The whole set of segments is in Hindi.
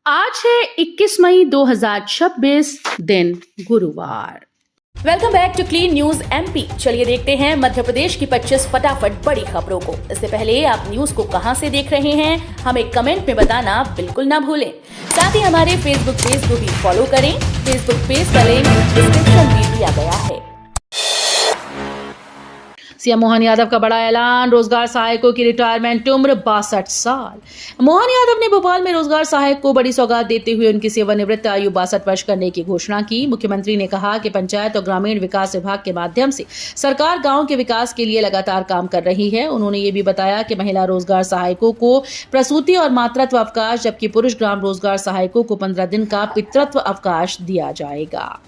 आज है 21 मई 2026 दिन गुरुवार। Welcome back to clean news MP. चलिए देखते हैं मध्य प्रदेश की 25 फटाफट बड़ी खबरों को। इससे पहले आप न्यूज को कहां से देख रहे हैं हमें कमेंट में बताना बिल्कुल ना भूलें। साथ ही हमारे फेसबुक पेज को भी फॉलो करें। फेसबुक पेज का लिंक डिस्क्रिप्शन में दिया गया है। सीएम मोहन यादव का बड़ा ऐलान, रोजगार सहायकों की रिटायरमेंट उम्र 62 साल। मोहन यादव ने भोपाल में रोजगार सहायक को बड़ी सौगात देते हुए उनकी सेवानिवृत्त आयु 62 वर्ष करने की घोषणा की। मुख्यमंत्री ने कहा कि पंचायत और ग्रामीण विकास विभाग के माध्यम से सरकार गांव के विकास के लिए लगातार काम कर रही है। उन्होंने ये भी बताया कि महिला रोजगार सहायकों को प्रसूति और मातृत्व अवकाश, जबकि पुरुष ग्राम रोजगार सहायकों को 15 दिन का पितृत्व अवकाश दिया जाएगा।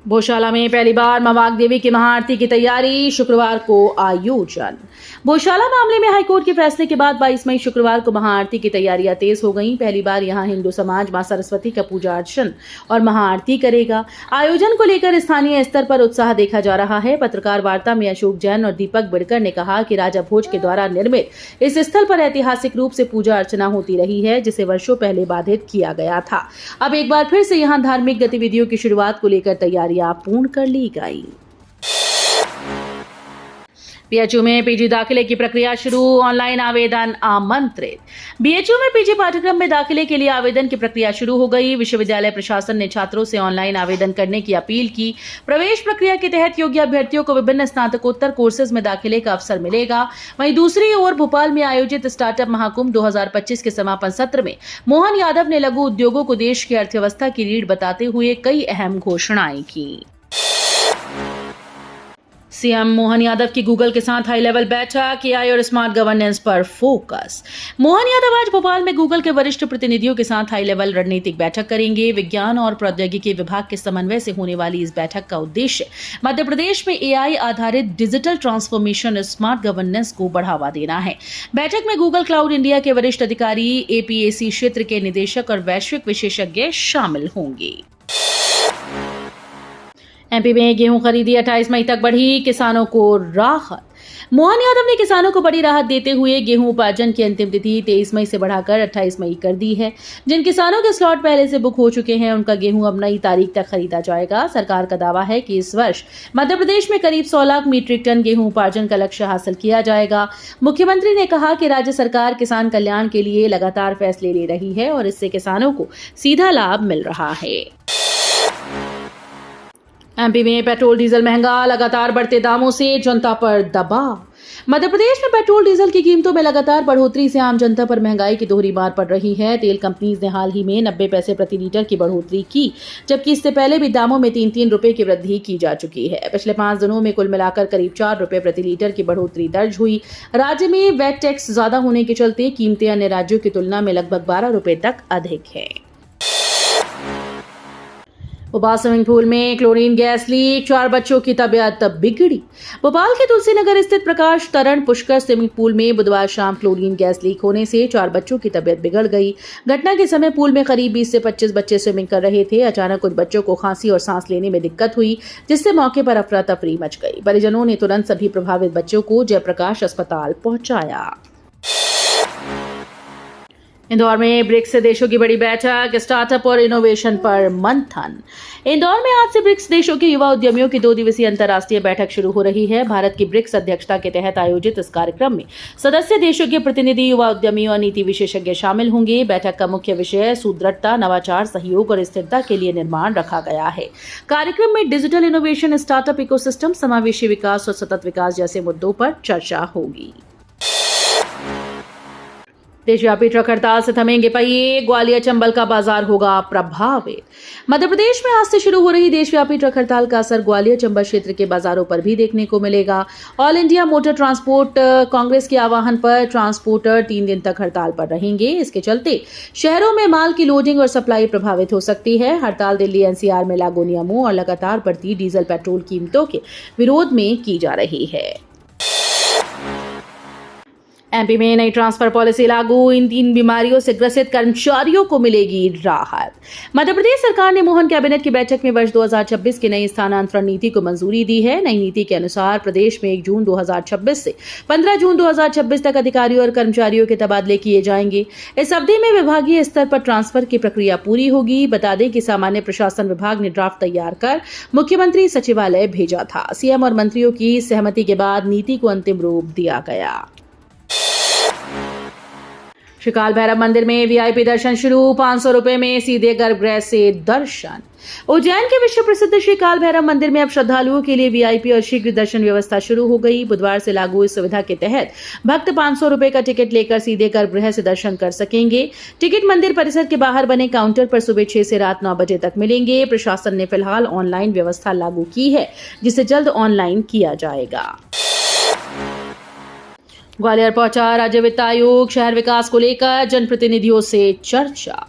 भोशाला में पहली बार मवाग देवी की महाआरती की तैयारी, शुक्रवार को आयोजन। भोशाला मामले में हाईकोर्ट के फैसले के बाद 22 मई शुक्रवार को महाआरती की तैयारियां तेज हो गईं। पहली बार यहां हिंदू समाज मां सरस्वती का पूजा अर्चन और महाआरती करेगा। आयोजन को लेकर स्थानीय स्तर पर उत्साह देखा जा रहा है। पत्रकार वार्ता में अशोक जैन और दीपक बिड़कर ने कहा कि राजा भोज के द्वारा निर्मित इस स्थल पर ऐतिहासिक रूप से पूजा अर्चना होती रही है, जिसे वर्षों पहले बाधित किया गया था। अब एक बार फिर से यहां धार्मिक गतिविधियों की शुरुआत को लेकर तैयारियां पूर्ण कर ली गई। बीएचयू में पीजी दाखिले की प्रक्रिया शुरू, ऑनलाइन आवेदन आमंत्रित। बीएचयू में पीजी पाठ्यक्रम में दाखिले के लिए आवेदन की प्रक्रिया शुरू हो गई। विश्वविद्यालय प्रशासन ने छात्रों से ऑनलाइन आवेदन करने की अपील की। प्रवेश प्रक्रिया के तहत योग्य अभ्यर्थियों को विभिन्न स्नातकोत्तर कोर्सेज में दाखिले का अवसर मिलेगा। वहीं दूसरी ओर भोपाल में आयोजित स्टार्टअप महाकुंभ 2025 के समापन सत्र में मोहन यादव ने लघु उद्योगों को देश की अर्थव्यवस्था की रीढ़ बताते हुए कई अहम घोषणाएं की। सीएम मोहन यादव की गूगल के साथ हाई लेवल बैठक, एआई और स्मार्ट गवर्नेंस पर फोकस। मोहन यादव आज भोपाल में गूगल के वरिष्ठ प्रतिनिधियों के साथ हाई लेवल रणनीतिक बैठक करेंगे। विज्ञान और प्रौद्योगिकी विभाग के समन्वय से होने वाली इस बैठक का उद्देश्य मध्य प्रदेश में एआई आधारित डिजिटल ट्रांसफॉर्मेशन और स्मार्ट गवर्नेंस को बढ़ावा देना है। बैठक में गूगल क्लाउड इंडिया के वरिष्ठ अधिकारी, एपीएसी क्षेत्र के निदेशक और वैश्विक विशेषज्ञ शामिल होंगे। एमपी में गेहूं खरीदी 28 मई तक बढ़ी, किसानों को राहत। मोहन यादव ने किसानों को बड़ी राहत देते हुए गेहूं उपार्जन की अंतिम तिथि 23 मई से बढ़ाकर 28 मई कर दी है। जिन किसानों के स्लॉट पहले से बुक हो चुके हैं, उनका गेहूं अब नई तारीख तक खरीदा जाएगा। सरकार का दावा है कि इस वर्ष मध्य प्रदेश में करीब 100 लाख मीट्रिक टन गेहूं उपार्जन का लक्ष्य हासिल किया जाएगा। मुख्यमंत्री ने कहा कि राज्य सरकार किसान कल्याण के लिए लगातार फैसले ले रही है और इससे किसानों को सीधा लाभ मिल रहा है। एमपी में पेट्रोल डीजल महंगा, लगातार बढ़ते दामों से जनता पर दबाव। मध्य प्रदेश में पेट्रोल डीजल की कीमतों में लगातार बढ़ोतरी से आम जनता पर महंगाई की दोहरी मार पड़ रही है। तेल कंपनीज ने हाल ही में 90 पैसे प्रति लीटर की बढ़ोतरी की, जबकि इससे पहले भी दामों में 3-3 रुपए की वृद्धि की जा चुकी है। पिछले 5 दिनों में कुल मिलाकर करीब 4 रुपए प्रति लीटर की बढ़ोतरी दर्ज हुई। राज्य में वैट टैक्स ज्यादा होने के चलते कीमतें अन्य राज्यों की तुलना में लगभग 12 रुपए तक अधिक है। भोपाल स्विमिंग पूल में क्लोरीन गैस लीक, 4 बच्चों की तबीयत बिगड़ी। भोपाल के तुलसी नगर स्थित प्रकाश तरण पुष्कर स्विमिंग पूल में बुधवार शाम क्लोरीन गैस लीक होने से 4 बच्चों की तबीयत बिगड़ गई। घटना के समय पूल में करीब 20 से 25 बच्चे स्विमिंग कर रहे थे। अचानक कुछ बच्चों को खांसी और सांस लेने में दिक्कत हुई, जिससे मौके पर अफरा तफरी मच गई। परिजनों ने तुरंत सभी प्रभावित बच्चों को जयप्रकाश अस्पताल पहुंचाया। इंदौर में ब्रिक्स देशों की बड़ी बैठक, स्टार्टअप और इनोवेशन पर मंथन। इंदौर में आज से ब्रिक्स देशों के युवा उद्यमियों की 2 दिवसीय अंतर्राष्ट्रीय बैठक शुरू हो रही है। भारत की ब्रिक्स अध्यक्षता के तहत आयोजित इस कार्यक्रम में सदस्य देशों के प्रतिनिधि, युवा उद्यमी और नीति विशेषज्ञ शामिल होंगे। बैठक का मुख्य विषय सुदृढ़ता, नवाचार, सहयोग और स्थिरता के लिए निर्माण रखा गया है। कार्यक्रम में डिजिटल इनोवेशन, स्टार्टअप इकोसिस्टम, समावेशी विकास और सतत विकास जैसे मुद्दों पर चर्चा होगी। देशव्यापी ट्रक हड़ताल से थमेंगे पहिए, ग्वालियर चंबल का बाजार होगा प्रभावित। मध्य प्रदेश में आज से शुरू हो रही देशव्यापी ट्रक हड़ताल का असर ग्वालियर चंबल क्षेत्र के बाजारों पर भी देखने को मिलेगा। All India motor transport Congress के आह्वान पर ट्रांसपोर्टर 3 दिन तक हड़ताल पर रहेंगे। इसके चलते शहरों में माल की लोडिंग और सप्लाई प्रभावित हो सकती है। हड़ताल दिल्ली एनसीआर में लागू नियमों और लगातार बढ़ती डीजल पेट्रोल कीमतों के विरोध में की जा रही है। एमपी में नई ट्रांसफर पॉलिसी लागू, इन 3 बीमारियों से ग्रसित कर्मचारियों को मिलेगी राहत। मध्य प्रदेश सरकार ने मोहन कैबिनेट की बैठक में वर्ष 2026 की नई स्थानांतरण नीति को मंजूरी दी है। नई नीति के अनुसार प्रदेश में 1 जून 2026 से 15 जून 2026 तक अधिकारियों और कर्मचारियों के तबादले किए जाएंगे। इस अवधि में विभागीय स्तर पर ट्रांसफर की प्रक्रिया पूरी होगी। बता दें कि सामान्य प्रशासन विभाग ने ड्राफ्ट तैयार कर मुख्यमंत्री सचिवालय भेजा था। सीएम और मंत्रियों की सहमति के बाद नीति को अंतिम रूप दिया गया। श्री काल भैरव मंदिर में वीआईपी दर्शन शुरू, 500 रुपए में सीधे गर्भगृह से दर्शन। उज्जैन के विश्व प्रसिद्ध श्री काल भैरव मंदिर में अब श्रद्धालुओं के लिए वीआईपी और शीघ्र दर्शन व्यवस्था शुरू हो गई। बुधवार से लागू इस सुविधा के तहत भक्त 500 रुपए का टिकट लेकर सीधे गर्भगृह से दर्शन कर सकेंगे। टिकट मंदिर परिसर के बाहर बने काउंटर पर सुबह 6 से रात 9 बजे तक मिलेंगे। प्रशासन ने फिलहाल ऑनलाइन व्यवस्था लागू की है, जिसे जल्द ऑनलाइन किया जाएगा। ग्वालियर पहुंचा राज्य वित्त आयोग, शहर विकास को लेकर जनप्रतिनिधियों से चर्चा।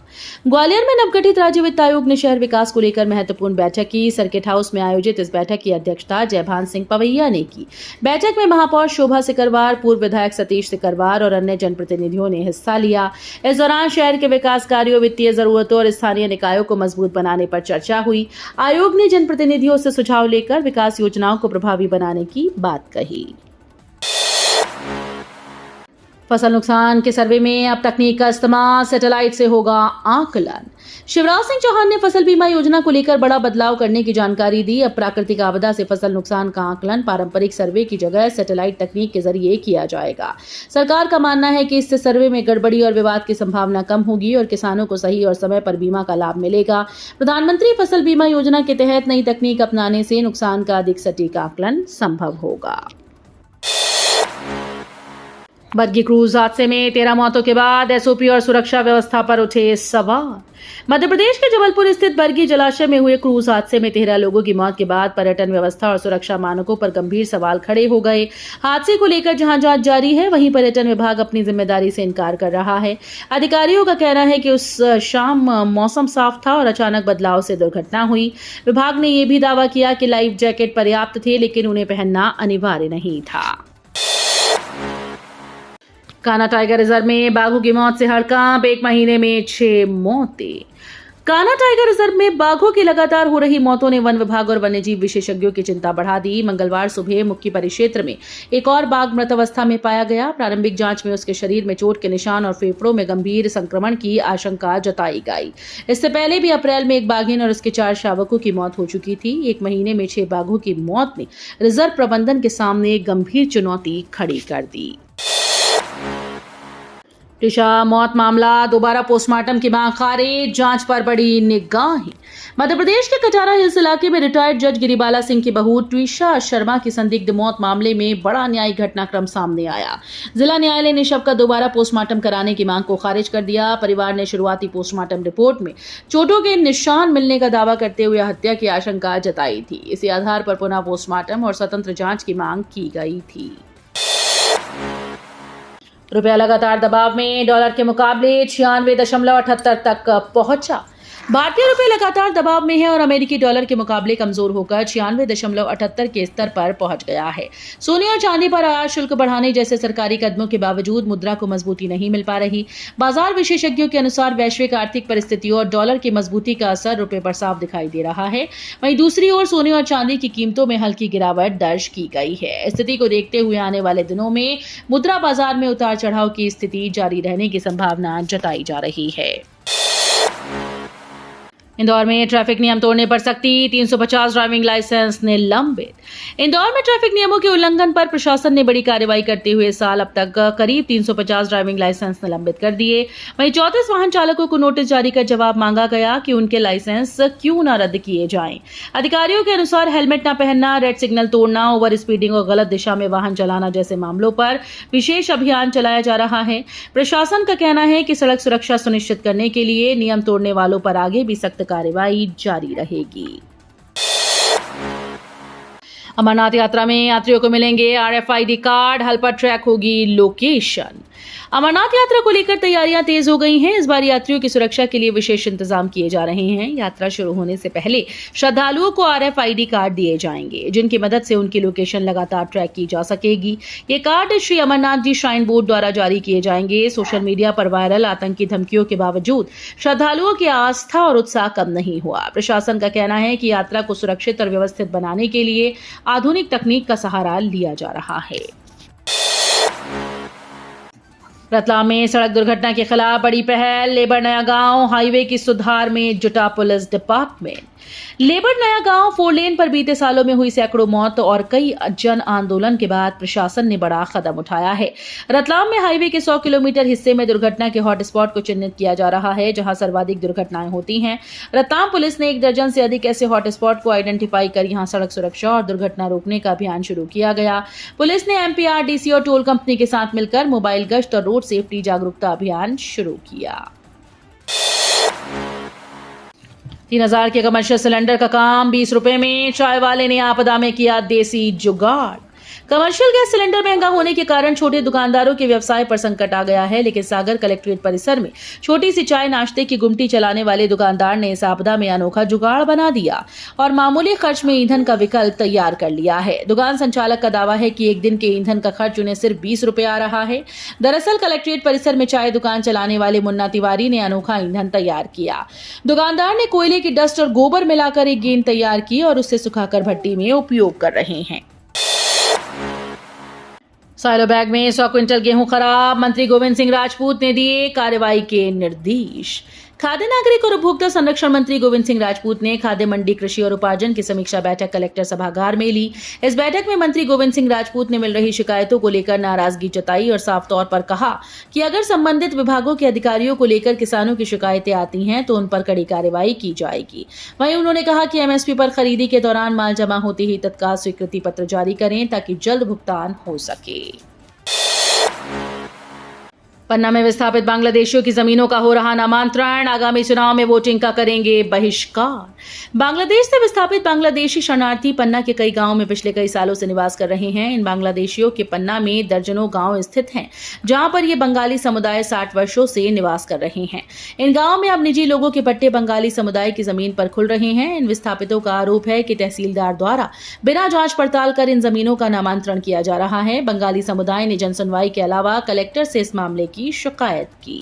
ग्वालियर में नवगठित राज्य वित्त आयोग ने शहर विकास को लेकर महत्वपूर्ण बैठक की। सर्किट हाउस में आयोजित इस बैठक की अध्यक्षता जयभान सिंह पवैया ने की। बैठक में महापौर शोभा सिकरवार, पूर्व विधायक सतीश सिकरवार और अन्य जनप्रतिनिधियों ने हिस्सा लिया। इस दौरान शहर के विकास कार्यों, वित्तीय जरूरतों और स्थानीय निकायों को मजबूत बनाने पर चर्चा हुई। आयोग ने जनप्रतिनिधियों से सुझाव लेकर विकास योजनाओं को प्रभावी बनाने की बात कही। फसल नुकसान के सर्वे में अब तकनीक का इस्तेमाल, सैटेलाइट से होगा आकलन। शिवराज सिंह चौहान ने फसल बीमा योजना को लेकर बड़ा बदलाव करने की जानकारी दी। अब प्राकृतिक आपदा से फसल नुकसान का आकलन पारंपरिक सर्वे की जगह सैटेलाइट तकनीक के जरिए किया जाएगा। सरकार का मानना है कि इससे सर्वे में गड़बड़ी और विवाद की संभावना कम होगी और किसानों को सही और समय पर बीमा का लाभ मिलेगा। प्रधानमंत्री फसल बीमा योजना के तहत नई तकनीक अपनाने से नुकसान का अधिक सटीक आकलन संभव होगा। बरगी क्रूज हादसे में 13 मौतों के बाद एसओपी और सुरक्षा व्यवस्था पर उठे सवाल। मध्य प्रदेश के जबलपुर स्थित बरगी जलाशय में हुए क्रूज हादसे में 13 लोगों की मौत के बाद पर्यटन व्यवस्था और सुरक्षा मानकों पर गंभीर सवाल खड़े हो गए। हादसे को लेकर जहां जांच जारी है, वहीं पर्यटन विभाग अपनी जिम्मेदारी से इनकार कर रहा है। अधिकारियों का कहना है कि उस शाम मौसम साफ था और अचानक बदलाव से दुर्घटना हुई। विभाग ने यह भी दावा किया कि लाइफ जैकेट पर्याप्त थे, लेकिन उन्हें पहनना अनिवार्य नहीं था। कान्हा टाइगर रिजर्व में बाघों की मौत से हड़कंप, 1 महीने में 6 मौतें। कान्हा टाइगर रिजर्व में बाघों की लगातार हो रही मौतों ने वन विभाग और वन्यजीव विशेषज्ञों की चिंता बढ़ा दी। मंगलवार सुबह मुख्य परिक्षेत्र में एक और बाघ मृत अवस्था में पाया गया। प्रारंभिक जांच में उसके शरीर में चोट के निशान और फेफड़ों में गंभीर संक्रमण की आशंका जताई गई। इससे पहले भी अप्रैल में एक बाघिन और उसके 4 शावकों की मौत हो चुकी थी। 1 महीने में 6 बाघों की मौत ने रिजर्व प्रबंधन के सामने गंभीर चुनौती खड़ी कर दी। टिशा मौत मामला, दोबारा पोस्टमार्टम की मांग खारिज, जांच पर बड़ी निगाहें। मध्य प्रदेश के कटारा हिल्स इलाके में रिटायर्ड जज गिरिबाला सिंह की बहू टिशा शर्मा की संदिग्ध मौत मामले में बड़ा न्यायिक घटनाक्रम सामने आया। जिला न्यायालय ने शव का दोबारा पोस्टमार्टम कराने की मांग को खारिज कर दिया। परिवार ने शुरुआती पोस्टमार्टम रिपोर्ट में चोटों के निशान मिलने का दावा करते हुए हत्या की आशंका जताई थी। इसी आधार पर पुनः पोस्टमार्टम और स्वतंत्र जांच की मांग की गई थी। रुपया लगातार दबाव में, डॉलर के मुकाबले 96.78 तक पहुंचा। भारतीय रुपये लगातार दबाव में है और अमेरिकी डॉलर के मुकाबले कमजोर होकर 96.78 के स्तर पर पहुंच गया है। सोने और चांदी पर आयात शुल्क बढ़ाने जैसे सरकारी कदमों के बावजूद मुद्रा को मजबूती नहीं मिल पा रही। बाजार विशेषज्ञों के अनुसार वैश्विक आर्थिक परिस्थितियों और डॉलर की मजबूती का असर रुपये पर साफ दिखाई दे रहा है। वहीं दूसरी ओर सोने और चांदी की कीमतों में हल्की गिरावट दर्ज की गई है। स्थिति को देखते हुए आने वाले दिनों में मुद्रा बाजार में उतार चढ़ाव की स्थिति जारी रहने की संभावना जताई जा रही है। इंदौर में ट्रैफिक नियम तोड़ने पर सख्ती, 350 ड्राइविंग लाइसेंस निलंबित। इंदौर में ट्रैफिक नियमों के उल्लंघन पर प्रशासन ने बड़ी कार्रवाई करते हुए साल अब तक करीब 350 ड्राइविंग लाइसेंस निलंबित कर दिए। वहीं 34 वाहन चालकों को नोटिस जारी कर जवाब मांगा गया कि उनके लाइसेंस क्यों न रद्द किए जाएं। अधिकारियों के अनुसार हेलमेट न पहनना, रेड सिग्नल तोड़ना, ओवर स्पीडिंग और गलत दिशा में वाहन चलाना जैसे मामलों पर विशेष अभियान चलाया जा रहा है। प्रशासन का कहना है कि सड़क सुरक्षा सुनिश्चित करने के लिए नियम तोड़ने वालों पर आगे भी सख्त कार्रवाई जारी रहेगी। अमरनाथ यात्रा में यात्रियों को मिलेंगे RFID कार्ड, हल पर ट्रैक होगी लोकेशन। अमरनाथ यात्रा को लेकर तैयारियां तेज हो गई हैं। इस बार यात्रियों की सुरक्षा के लिए विशेष इंतजाम किए जा रहे हैं। यात्रा शुरू होने से पहले श्रद्धालुओं को RFID कार्ड दिए जाएंगे, जिनकी मदद से उनकी लोकेशन लगातार ट्रैक की जा सकेगी। ये card Shri Amarnath ji shrine board द्वारा जारी किए जाएंगे। सोशल मीडिया पर वायरल आतंकी धमकियों के बावजूद श्रद्धालुओं की आस्था और उत्साह कम नहीं हुआ। प्रशासन का कहना है कि यात्रा को सुरक्षित और व्यवस्थित बनाने के लिए आधुनिक तकनीक का सहारा लिया जा रहा है। रतलाम में सड़क दुर्घटना के खिलाफ बड़ी पहल। लेबर नया गांव हाईवे की सुधार में जुटा पुलिस डिपार्टमेंट। लेबर नया गांव 4 लेन पर बीते सालों में हुई सैकड़ों मौत और कई जन आंदोलन के बाद प्रशासन ने बड़ा कदम उठाया है। रतलाम में हाईवे के 100 किलोमीटर हिस्से में दुर्घटना के हॉटस्पॉट को चिन्हित किया जा रहा है, जहां सर्वाधिक दुर्घटनाएं होती हैं। रतलाम पुलिस ने 1 दर्जन से अधिक ऐसे हॉटस्पॉट को आइडेंटिफाई कर यहां सड़क सुरक्षा और दुर्घटना रोकने का अभियान शुरू किया गया। पुलिस ने MPRDC और टोल कंपनी के साथ मिलकर मोबाइल गश्त और रोड सेफ्टी जागरूकता अभियान शुरू किया। 3000 के कमर्शियल सिलेंडर का काम 20 रुपए में। चाय वाले ने आपदा में किया देसी जुगाड़। कमर्शियल गैस सिलेंडर महंगा होने के कारण छोटे दुकानदारों के व्यवसाय पर संकट आ गया है, लेकिन सागर कलेक्ट्रेट परिसर में छोटी सी चाय नाश्ते की गुमटी चलाने वाले दुकानदार ने इस आपदा में अनोखा जुगाड़ बना दिया और मामूली खर्च में ईंधन का विकल्प तैयार कर लिया है। दुकान संचालक का दावा है कि एक दिन के ईंधन का खर्च उन्हें सिर्फ 20 रुपए आ रहा है। दरअसल कलेक्ट्रेट परिसर में चाय दुकान चलाने वाले मुन्ना तिवारी ने अनोखा ईंधन तैयार किया। दुकानदार ने कोयले की डस्ट और गोबर मिलाकर एक गेंद तैयार की और उसे सुखाकर भट्टी में उपयोग कर रहे हैं। साइलो बैग में 100 क्विंटल गेहूं खराब। मंत्री गोविंद सिंह राजपूत ने दिए कार्रवाई के निर्देश। खाद्य नागरिक और उपभोक्ता संरक्षण मंत्री गोविंद सिंह राजपूत ने खाद्य मंडी कृषि और उपार्जन की समीक्षा बैठक कलेक्टर सभागार में ली। इस बैठक में मंत्री गोविंद सिंह राजपूत ने मिल रही शिकायतों को लेकर नाराजगी जताई और साफ तौर पर कहा कि अगर संबंधित विभागों के अधिकारियों को लेकर किसानों की शिकायतें आती हैं तो उन पर कड़ी कार्रवाई की जाएगी। वहीं उन्होंने कहा कि MSP पर खरीदी के दौरान माल जमा होते ही तत्काल स्वीकृति पत्र जारी करें ताकि जल्द भुगतान हो सके। पन्ना में विस्थापित बांग्लादेशियों की जमीनों का हो रहा नामांतरण। आगामी चुनाव में वोटिंग का करेंगे बहिष्कार। बांग्लादेश से विस्थापित बांग्लादेशी शरणार्थी पन्ना के कई गांवों में पिछले कई सालों से निवास कर रहे हैं। इन बांग्लादेशियों के पन्ना में दर्जनों गांव स्थित हैं, जहां पर ये बंगाली समुदाय 60 वर्षों से निवास कर रहे हैं। इन गाँव में अब निजी लोगों के पट्टे बंगाली समुदाय की जमीन पर खुल रहे हैं। इन विस्थापितों का आरोप है कि तहसीलदार द्वारा बिना जांच पड़ताल कर इन जमीनों का नामांतरण किया जा रहा है। बंगाली समुदाय ने जनसुनवाई के अलावा कलेक्टर से इस मामले की शिकायत की।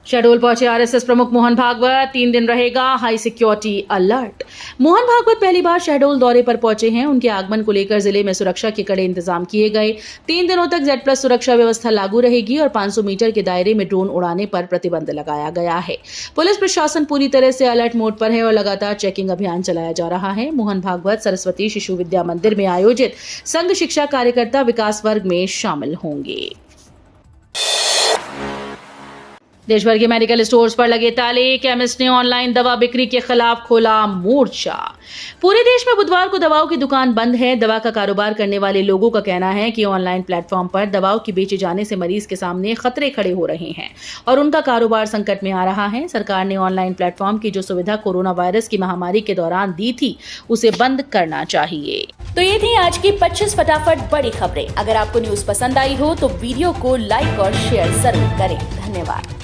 शहडोल पहुंचे RSS प्रमुख मोहन भागवत। 3 दिन रहेगा high security alert. Mohan Bhagwat पहली बार शहडोल दौरे पर पहुंचे हैं। उनके आगमन को लेकर जिले में सुरक्षा के कड़े इंतजाम किए गए। 3 दिनों तक Z+ सुरक्षा व्यवस्था लागू रहेगी और 500 मीटर के दायरे में ड्रोन उड़ाने पर प्रतिबंध लगाया गया है। पुलिस प्रशासन पूरी तरह से अलर्ट मोड पर है और लगातार चेकिंग अभियान चलाया जा रहा है। मोहन भागवत सरस्वती शिशु विद्या मंदिर में आयोजित संघ शिक्षा कार्यकर्ता विकास वर्ग में शामिल होंगे। देश भर के मेडिकल स्टोर्स पर लगे ताले। केमिस्ट ने ऑनलाइन दवा बिक्री के खिलाफ खोला मोर्चा। पूरे देश में बुधवार को दवाओं की दुकान बंद है। दवा का कारोबार करने वाले लोगों का कहना है कि ऑनलाइन प्लेटफॉर्म पर दवाओं की बेचे जाने से मरीज के सामने खतरे खड़े हो रहे हैं और उनका कारोबार संकट में आ रहा है। सरकार ने ऑनलाइन प्लेटफॉर्म की जो सुविधा कोरोना वायरस की महामारी के दौरान दी थी, उसे बंद करना चाहिए। तो ये थी आज की 25 फटाफट बड़ी खबरें। अगर आपको न्यूज पसंद आई हो तो वीडियो को लाइक और शेयर जरूर करें। धन्यवाद।